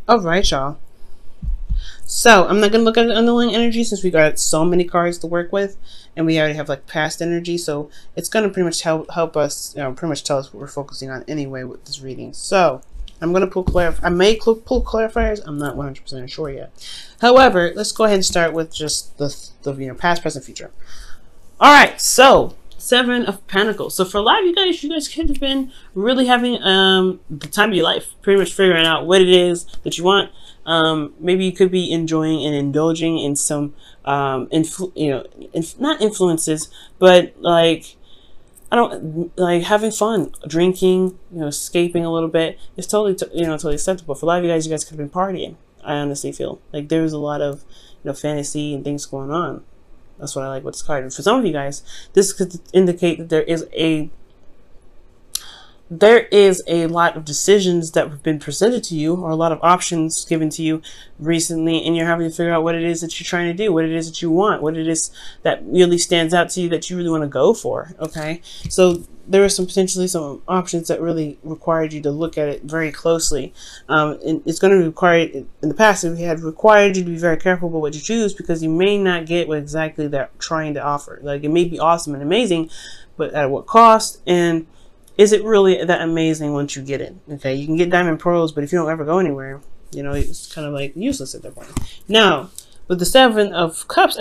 All right, y'all. So I'm not going to look at the underlying energy since we got so many cards to work with, and we already have like past energy. So it's going to pretty much help us, pretty much tell us what we're focusing on anyway with this reading. So I'm going to pull I may pull clarifiers. I'm not 100% sure yet. However, let's go ahead and start with just the past, present, future. All right. So Seven of Pentacles. So for a lot of you guys could have been really having the time of your life, pretty much figuring out what it is that you want. Maybe you could be enjoying and indulging in some not influences, but like having fun, drinking, escaping a little bit. It's totally totally acceptable. For a lot of you guys could have been partying. I honestly feel like there's a lot of fantasy and things going on. That's what I like with this card. And for some of you guys, this could indicate that there is a lot of decisions that have been presented to you, or a lot of options given to you recently, and you're having to figure out what it is that you're trying to do, what it is that you want, what it is that really stands out to you that you really want to go for. Okay, so there are potentially some options that really required you to look at it very closely. And it's going to require, in the past, it had required you to be very careful about what you choose, because you may not get what exactly they're trying to offer. Like, it may be awesome and amazing, but at what cost? And is it really that amazing once you get it? Okay, you can get diamond pearls, but if you don't ever go anywhere, it's kind of like useless at that point. Now, with the Seven of Cups,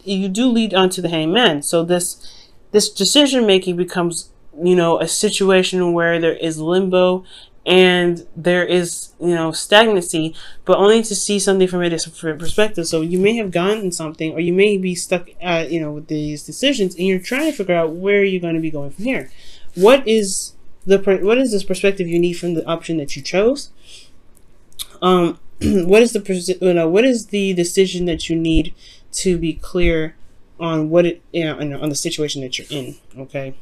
you do lead on to the Hangman. So this decision making becomes, a situation where there is limbo and there is, stagnancy, but only to see something from a different perspective. So you may have gotten something, or you may be stuck, with these decisions, and you're trying to figure out where you're going to be going from here. What is this perspective you need from the option that you chose? What is the decision that you need to be clear on what on the situation that you're in? Okay,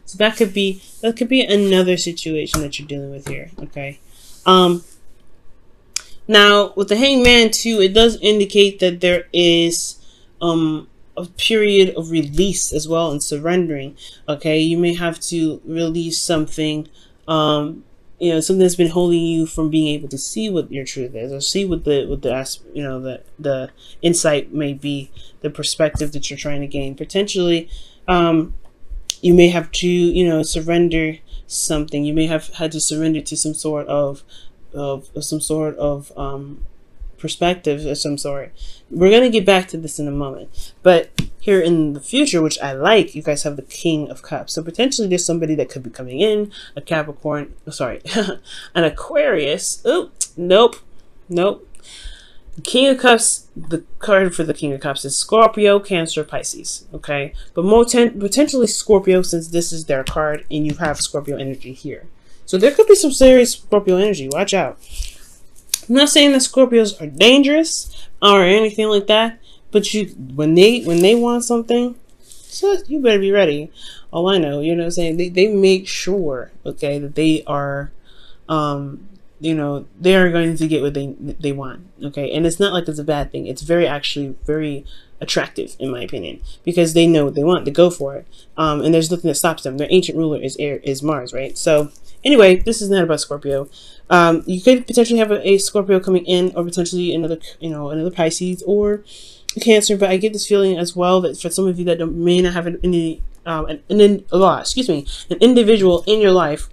so that could be another situation that you're dealing with here. Okay, now with the Hangman too, it does indicate that there is a period of release as well, and surrendering. Okay, you may have to release something, something that's been holding you from being able to see what your truth is, or see what the insight may be, the perspective that you're trying to gain. Potentially, you may have to surrender something. You may have had to surrender to some sort of perspective of some sort. We're going to get back to this in a moment, but here in the future, which I like, you guys have the King of Cups. So potentially there's somebody that could be coming in, a Capricorn, an Aquarius. Oh, nope. King of Cups, the card for the King of Cups is Scorpio, Cancer, Pisces. Okay, but potentially Scorpio, since this is their card and you have Scorpio energy here. So there could be some serious Scorpio energy. Watch out. I'm not saying that Scorpios are dangerous or anything like that, but when they want something, so you better be ready. All I know, what I'm saying, they make sure, okay, that they are, they are going to get what they want, okay, and it's not like it's a bad thing. It's actually very attractive in my opinion, because they know what they want, they go for it, and there's nothing that stops them. Their ancient ruler is Mars, right? So anyway, this is not about Scorpio. You could potentially have a Scorpio coming in, or potentially another Pisces or a Cancer. But I get this feeling as well that for some of you that may not have an individual in your life,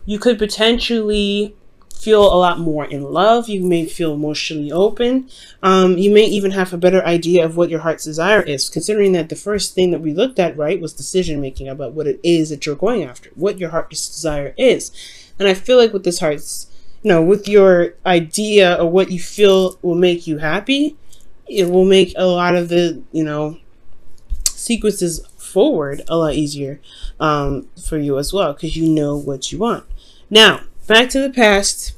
you could potentially feel a lot more in love. You may feel emotionally open. You may even have a better idea of what your heart's desire is, considering that the first thing that we looked at, right, was decision making about what it is that you're going after, what your heart's desire is. And I feel like with this heart's, with your idea of what you feel will make you happy, it will make a lot of the, sequences forward a lot easier for you as well, because you know what you want. Now, back to the past,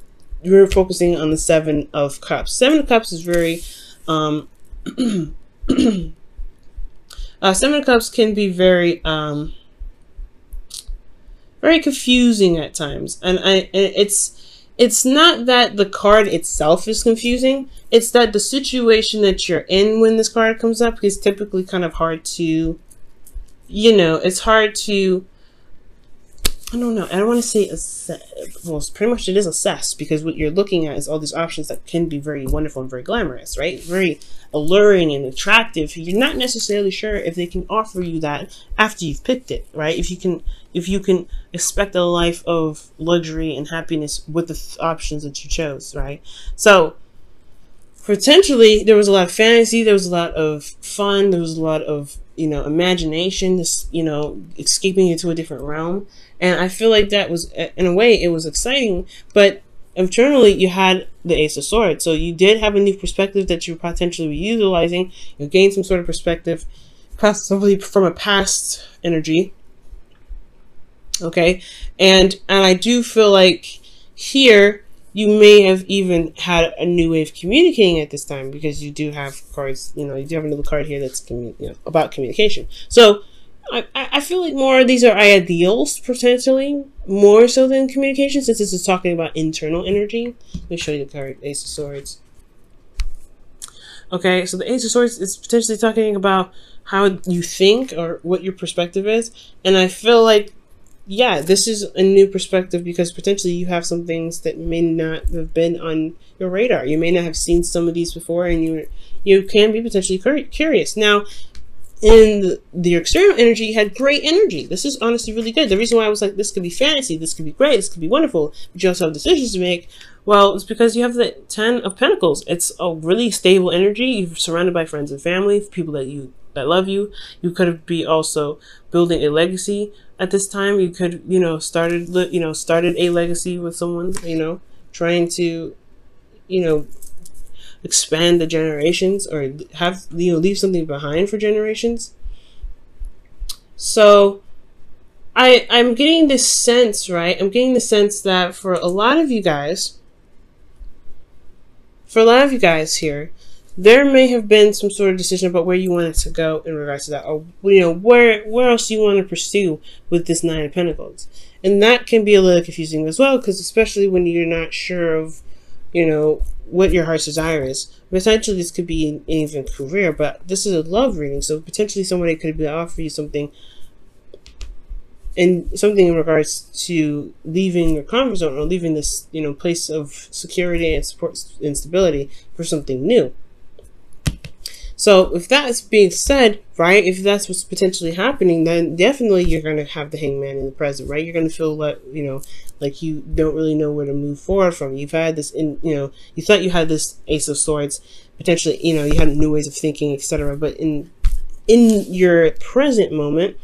we're focusing on the Seven of Cups. Seven of Cups is very, Seven of Cups can be very, very confusing at times, and it's not that the card itself is confusing. It's that the situation that you're in when this card comes up is typically kind of hard to, it's hard to I don't know. I don't want to say well, pretty much it is assessed, because what you're looking at is all these options that can be very wonderful and very glamorous, right? Very alluring and attractive. You're not necessarily sure if they can offer you that after you've picked it, right? If you can expect a life of luxury and happiness with the options that you chose, right? So potentially there was a lot of fantasy, there was a lot of fun, there was a lot of, imagination, this, escaping into a different realm. And I feel like that was, in a way, it was exciting, but internally you had the Ace of Swords. So you did have a new perspective that you potentially were utilizing. You gained some sort of perspective, possibly from a past energy. Okay. And I do feel like here, you may have even had a new way of communicating at this time, because you do have cards, you do have another card here that's about communication. So I feel like more of these are ideals, potentially, more so than communication, since this is talking about internal energy. Let me show you the card, Ace of Swords. Okay, so the Ace of Swords is potentially talking about how you think or what your perspective is. And I feel like, yeah, this is a new perspective, because potentially you have some things that may not have been on your radar. You may not have seen some of these before, and you can be potentially curious. Now, in your external energy, you had great energy. This is honestly really good. The reason why I was like, this could be fantasy, this could be great, this could be wonderful, but you also have decisions to make. Well, it's because you have the 10 of Pentacles. It's a really stable energy. You're surrounded by friends and family, people that love you. You could be also building a legacy at this time. You could, started a legacy with someone, trying to, expand the generations, or have, leave something behind for generations. So I'm getting this sense, right? I'm getting the sense that for a lot of you guys here, there may have been some sort of decision about where you wanted to go in regards to that, or where else you want to pursue with this 9 of Pentacles. And that can be a little confusing as well, because especially when you're not sure of, what your heart's desire is. Potentially this could be even career, but this is a love reading, so potentially somebody could be offering you something in regards to leaving your comfort zone, or leaving this, place of security and support and stability for something new. So if that's being said, right, if that's what's potentially happening, then definitely you're going to have the Hangman in the present, right? You're going to feel like, like you don't really know where to move forward from. You've had this, you thought you had this Ace of Swords, potentially, you had new ways of thinking, etc. But in your present moment,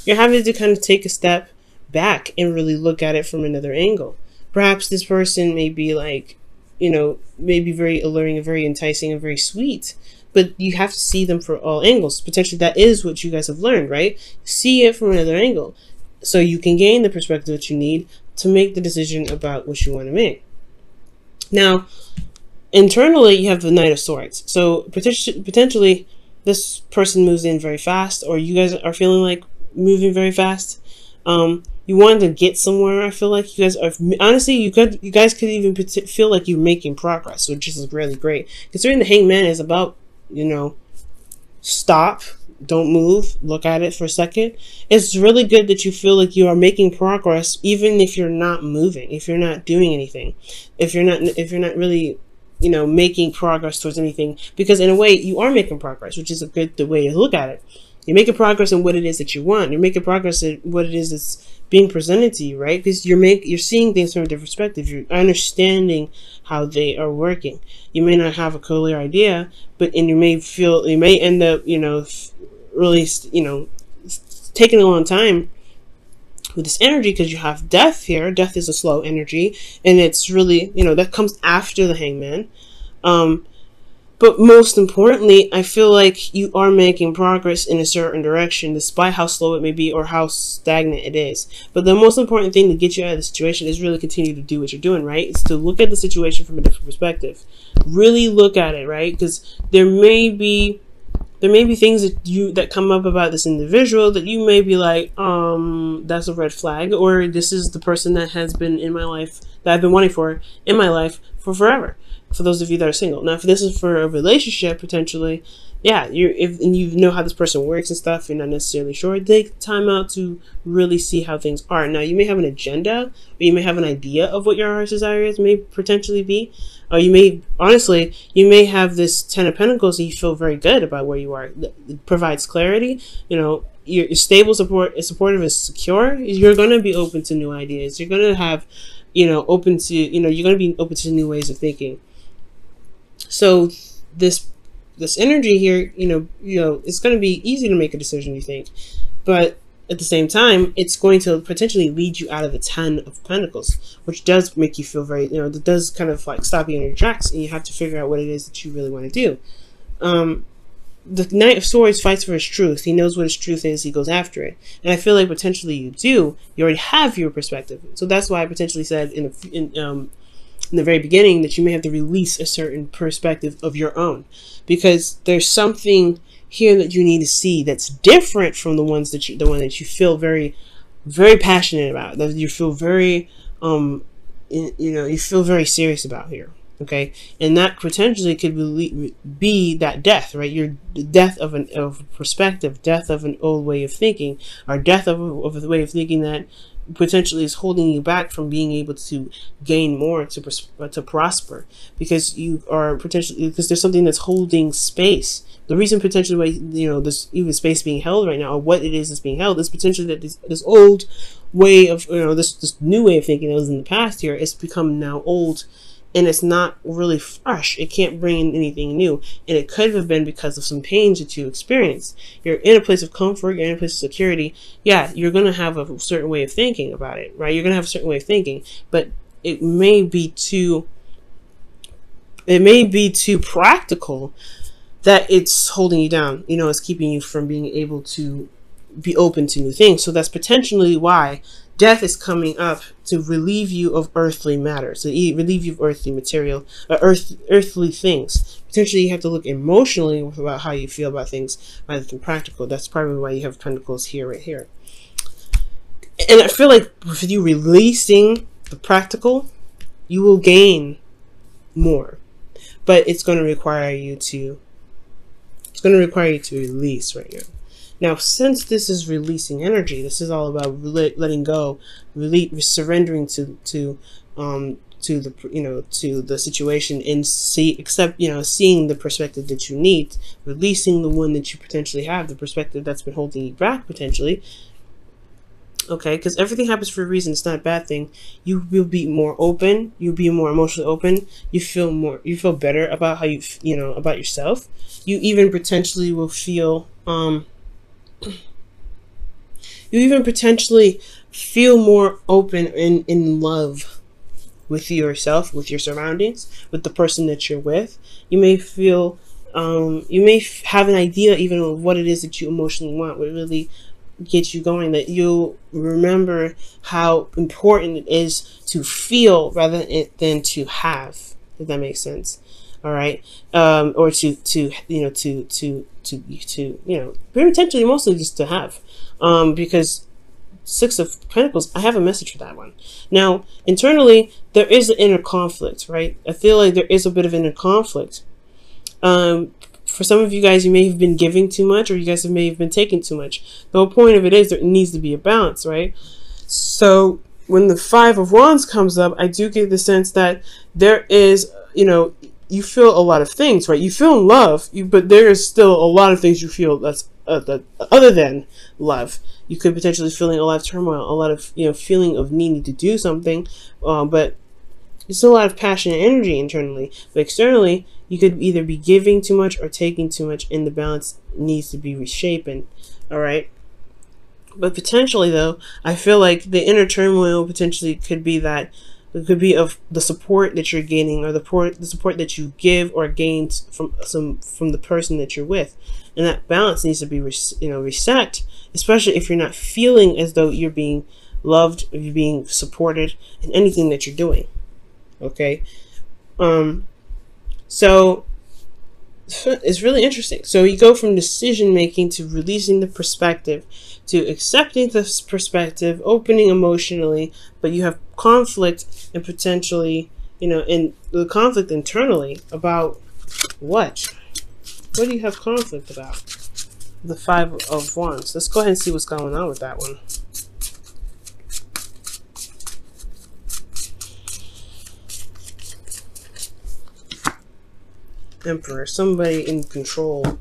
you're having to kind of take a step back and really look at it from another angle. Perhaps this person may be like, maybe very alluring and very enticing and very sweet, but you have to see them for all angles. Potentially that is what you guys have learned, right? See it from another angle, so you can gain the perspective that you need to make the decision about what you want to make. Now, internally, you have the Knight of Swords. So potentially this person moves in very fast, or you guys are feeling like moving very fast. You wanted to get somewhere. I feel like you guys are, honestly, you guys could even feel like you're making progress, which is really great. Considering the Hangman is about, stop, don't move, look at it for a second. It's really good that you feel like you are making progress, even if you're not moving, if you're not doing anything, if you're not really, making progress towards anything, because in a way you are making progress, which is a good way to look at it. You're making progress in what it is that you want. You're making progress in what it is that's being presented to you, right? Because you're seeing things from a different perspective. You're understanding how they are working. You may not have a clear idea, you may end up, really, taking a long time with this energy, because you have death here. Death is a slow energy, and it's really, that comes after the Hangman. But most importantly, I feel like you are making progress in a certain direction, despite how slow it may be or how stagnant it is. But the most important thing to get you out of the situation is really continue to do what you're doing, right? It's to look at the situation from a different perspective. Really look at it, right? Because there may be things that come up about this individual that you may be like, that's a red flag, or this is the person that has been in my life that I've been wanting for in my life for forever. For those of you that are single. Now, if this is for a relationship, potentially, yeah, and you know how this person works and stuff, you're not necessarily sure, take time out to really see how things are. Now, you may have an agenda, or you may have an idea of what your heart's desires may potentially be, or you may, honestly, you may have this 10 of Pentacles and you feel very good about where you are. It provides clarity, you know, you're stable, supportive, and secure. You're going to be open to new ideas. You're going to have, you know, you're going to be open to new ways of thinking. So this energy here, you know, it's going to be easy to make a decision, you think, but at the same time, it's going to potentially lead you out of the 10 of Pentacles, which does make you feel very, you know, that does kind of like stop you in your tracks, and you have to figure out what it is that you really want to do. The Knight of Swords fights for his truth. He knows what his truth is. He goes after it. And I feel like potentially you already have your perspective. So that's why I potentially said in the very beginning that you may have to release a certain perspective of your own, because there's something here that you need to see that's different from the one that you feel very, very passionate about, that you feel very, you feel very serious about here. Okay, and that potentially could be that death, right? Your death of a perspective, death of an old way of thinking, or death of a way of thinking that potentially is holding you back from being able to gain more, to prosper, because you are potentially, because there's something that's holding space. The reason potentially why, you know, there's even space being held right now, or what it is that's being held, is potentially that this old way of, you know, this new way of thinking that was in the past here, it's become now old. And it's not really fresh. It can't bring in anything new. And it could have been because of some pains that you experienced. You're in a place of comfort, you're in a place of security. Yeah, you're going to have a certain way of thinking about it, right? You're going to have a certain way of thinking, but it may be too practical that it's holding you down. You know, it's keeping you from being able to be open to new things. So that's potentially why death is coming up, to relieve you of earthly matter, to relieve you of earthly material, earthly things. Potentially you have to look emotionally about how you feel about things rather than practical. That's probably why you have Pentacles here, right here. And I feel like with you releasing the practical, you will gain more. But it's going to require you to release right now. Now, since this is releasing energy, this is all about letting go, surrendering to the situation, and seeing the perspective that you need, releasing the one that you potentially have, the perspective that's been holding you back potentially. Okay, because everything happens for a reason. It's not a bad thing. You will be more open. You'll be more emotionally open. You feel better about how about yourself. You even potentially will feel you even potentially feel more open and in love with yourself, with your surroundings, with the person that you're with. You may feel, you may have an idea even of what it is that you emotionally want, what really gets you going, that you'll remember how important it is to feel rather than to have, if that makes sense. All right. Or potentially mostly just to have, because Six of Pentacles, I have a message for that one. Now, internally, there is an inner conflict, right? I feel like there is a bit of inner conflict. For some of you guys, you may have been giving too much, or you guys may have been taking too much. The whole point of it is there needs to be a balance, right? So when the Five of Wands comes up, I do get the sense that there is, you feel a lot of things, right? You feel love, but there is still a lot of things you feel that's other than love. You could potentially feeling a lot of turmoil, a lot of feeling of needing to do something, but there's still a lot of passion and energy internally. But externally, you could either be giving too much or taking too much, and the balance needs to be reshapen. All right. But potentially, though, I feel like the inner turmoil potentially could be that. It could be of the support that you're gaining, or the support that you give or gain from the person that you're with, and that balance needs to be reset. Especially if you're not feeling as though you're being loved, or you're being supported in anything that you're doing. Okay, so it's really interesting. So you go from decision making to releasing the perspective, to accepting this perspective, opening emotionally, but you have conflict and potentially, in the conflict internally about what? What do you have conflict about? The Five of Wands. Let's go ahead and see what's going on with that one. Emperor. Somebody in control.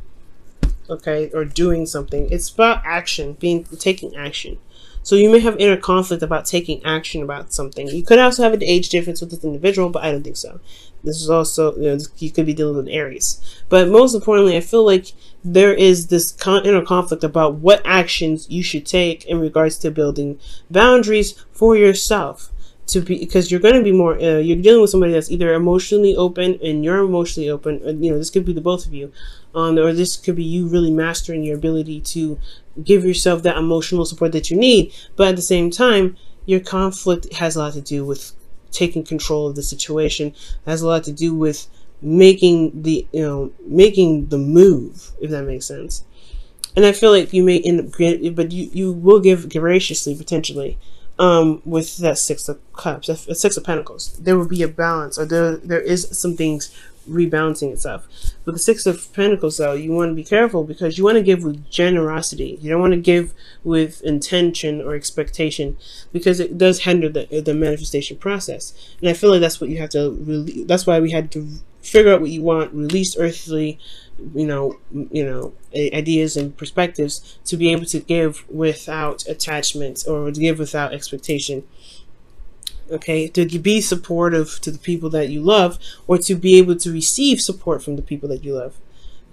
Okay, or doing something. It's about action, taking action. So you may have inner conflict about taking action about something. You could also have an age difference with this individual, but I don't think so. This is also, you could be dealing with Aries. But most importantly, I feel like there is this inner conflict about what actions you should take in regards to building boundaries for yourself. Because you're going to be more, you're dealing with somebody that's either emotionally open and you're emotionally open. This could be the both of you. Or this could be you really mastering your ability to give yourself that emotional support that you need. But at the same time, your conflict has a lot to do with taking control of the situation. It has a lot to do with making the move, if that makes sense. And I feel like you may end up, but you will give graciously, potentially. With that Six of Cups, that Six of Pentacles, there will be a balance, or there is some things rebalancing itself. With the Six of Pentacles, though, you want to be careful because you want to give with generosity. You don't want to give with intention or expectation because it does hinder the manifestation process. And I feel like that's what you have to that's why we had to figure out what you want, release earthly ideas and perspectives to be able to give without attachment or to give without expectation. Okay, to be supportive to the people that you love, or to be able to receive support from the people that you love.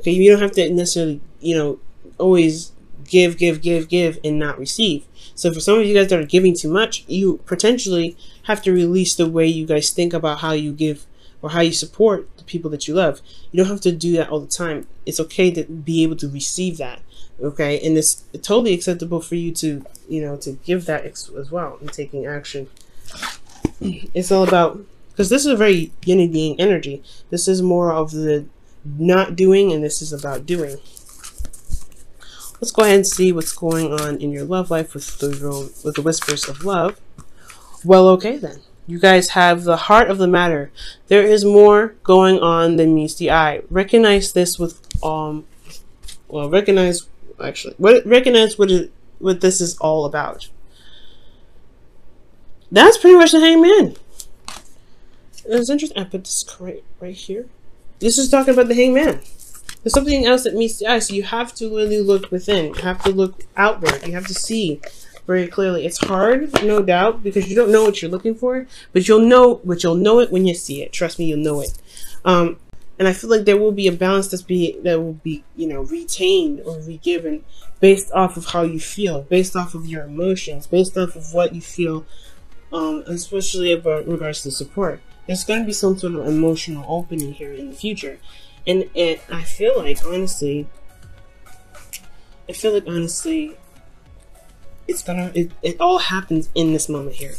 Okay, you don't have to necessarily, always give and not receive. So for some of you guys that are giving too much, you potentially have to release the way you guys think about how you give or how you support the people that you love. You don't have to do that all the time. It's okay to be able to receive that. Okay, and it's totally acceptable for you to, to give that as well and taking action. It's all about, because this is a very yin and yang energy. This is more of the not doing, and this is about doing. Let's go ahead and see what's going on in your love life with the Whispers of Love. Well, okay then. You guys have the heart of the matter. There is more going on than meets the eye. Recognize this with recognize what this is all about. That's pretty much the Hangman. It's interesting. I put this right here. This is talking about the Hangman. There's something else that meets the eye, so you have to really look within. You have to look outward. You have to see very clearly. It's hard, no doubt, because you don't know what you're looking for, but you'll know it when you see it. Trust me, you'll know it. And I feel like there will be a balance that will be retained or re-given based off of how you feel, based off of your emotions, based off of what you feel. Especially about regards to support. There's going to be some sort of emotional opening here in the future. And I feel like honestly, it all happens in this moment here.